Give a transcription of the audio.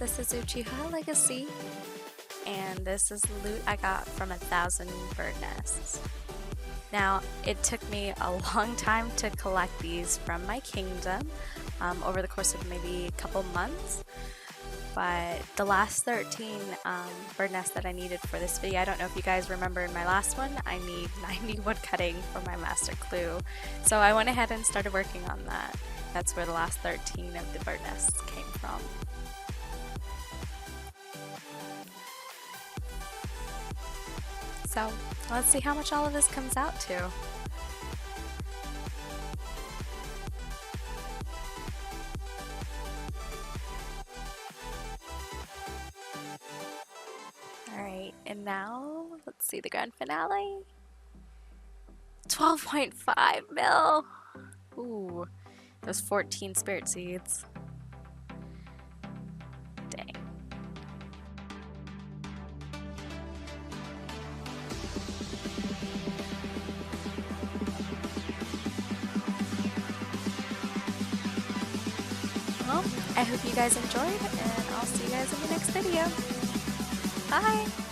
this is Uchi Legacy, and this is the loot I got from 1,000 bird nests. Now, it took me a long time to collect these from my kingdom, over the course of maybe a couple months, but the last 13 bird nests that I needed for this video, I don't know if you guys remember in my last one, I need 90 wood cutting for my master clue, so I went ahead and started working on that. That's where the last 13 of the bird nests came from. So let's see how much all of this comes out to. Alright, and now let's see the grand finale. 12.5 mil! Ooh, those 14 spirit seeds. Dang. Well, I hope you guys enjoyed, and I'll see you guys in the next video. Bye!